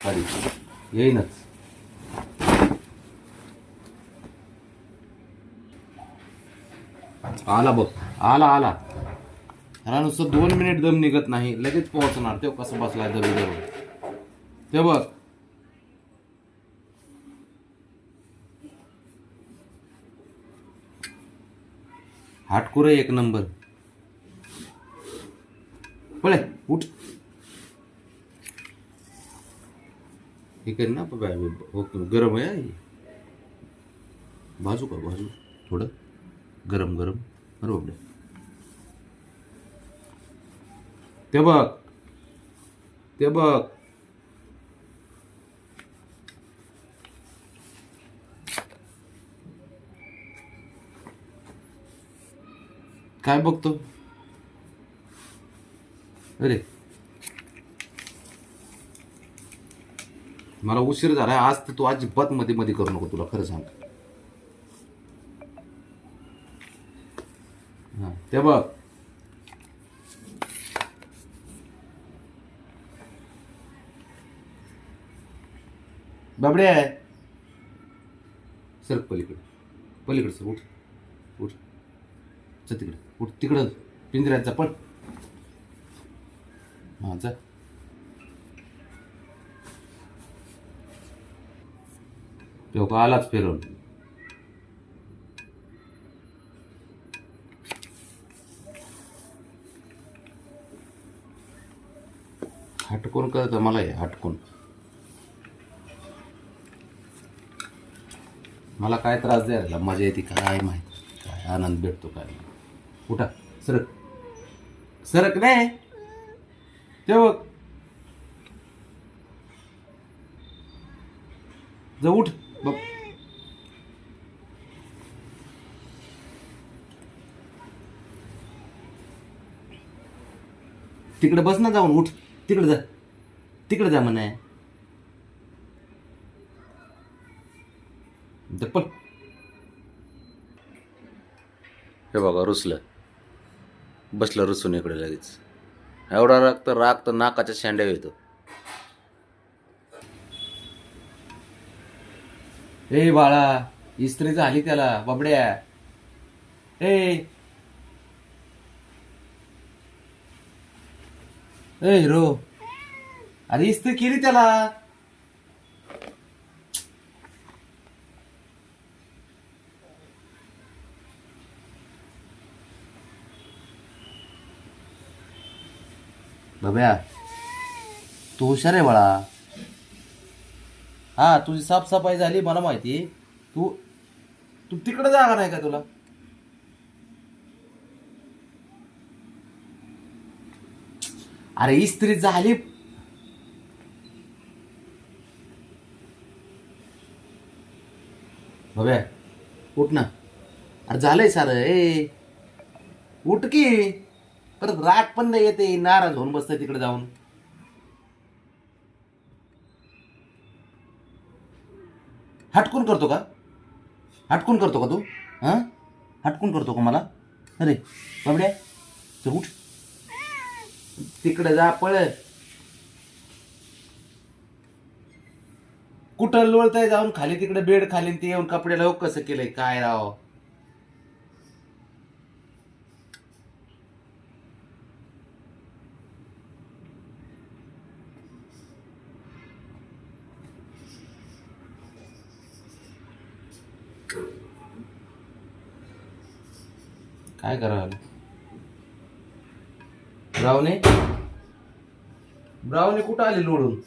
खाली येईनच. आला बघ, आला आला. ह्याला नुसतं 2 मिनिट दम निघत नाही, लगेच पोहोचणार. तो कसं बसलाय दबी धरून ते बघ. हाटकुरे एक नंबर. पळे उठ. हे कर ना ओके. गरम आहे, भाजू का? भाजू थोडं गरम गरम. बरोबर. ते बघ, ते बघ. काय बघतो? अरे मला उशीर झालाय आज. तर तू अजिबात मध्ये मध्ये करू नको, तुला खरं सांग. हा ते बघ. बाबडे आहे. सर पलीकडे, पलीकडे सर. उठ उठ. चल तिकडे, उठ तिकडं पिंजऱ्याचा पण. हा जा. तो आलाच फिरवून. हटकून करत मला हे हटकून. मला काय त्रास द्यायला मजा येते काय माहिती, काय आनंद भेटतो काय. उठा. सरक सरक नाही. ते बघ. जा उठ बघ. तिकडे बस ना जाऊन. उठ तिकडे जा, तिकडे जा म्हणे. पण हे बघा रुसलं, बसलं रुसून इकडे लगेच. एवढा राग तर नाकाच्या शेंड्या येतो. ए बाळा, इस्त्री झाली त्याला बाबड्या. ए ए हिरो, अरे इस्त्री केली त्याला. बाब्या तू हुशार आहे बाळा. हा तुझी साफसफाई झाली मला माहिती. तू तू तिकडे जागा नाही का तुला? अरे इस्त्री झाली. बाब्या उठ ना. अरे झालंय सारं. ए उठ की. परत राग पण नाही येते, नाराज होऊन बसतंय तिकडे जाऊन. हटकून करतो का? हटकून करतो का तू? हा हटकून करतो का मला? अरे बाबड्या चल उठ. तिकडे जा पळ. कुठं लोळताय जाऊन खाली तिकडे बेड खाली. ते येऊन कपड्याला हो कसं केलंय काय राव. काय करावं? ब्राऊनी ब्राऊनी कुठं आली लोळून?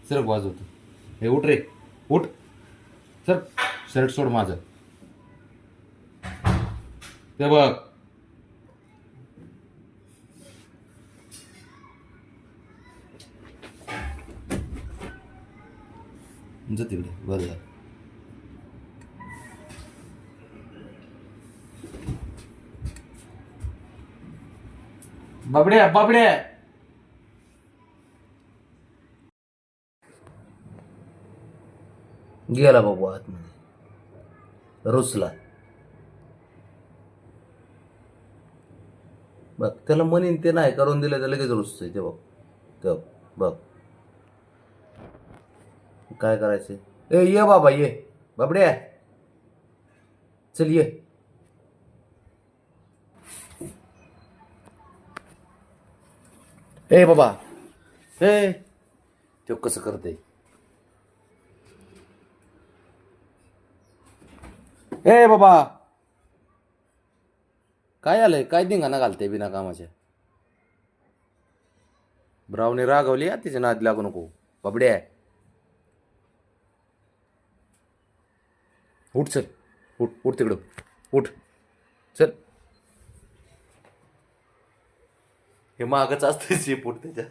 सर वाजवतो. हे उठ रे उठ. सर शर्ट सोड माझं. ते बघ. जा तिकडे बरं झालं. बाबड्या बाबड्या. गेला बाबू आतमध्ये रुसला. बघ त्याला म्हणीन ते नाही करून दिलं तर लगेच रुसतंय ते बघ. ते बघ काय करायचं. ए ये बाबा ये बाबड्या चल ये. ए बाबा ए तो कसं करते. ए बाबा काय आलंय काय धिंगाणा घालते बिना कामाच्या. ब्रावने रागवली तिच्या नाद लागू नको बाबड्या. उठ चल उठ उठ तिकडं उठ चल. हे मागच असतं शेपूट त्याच्या.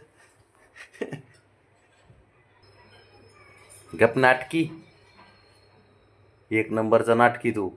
गप नाटकी एक नंबरचा नाटकी तू.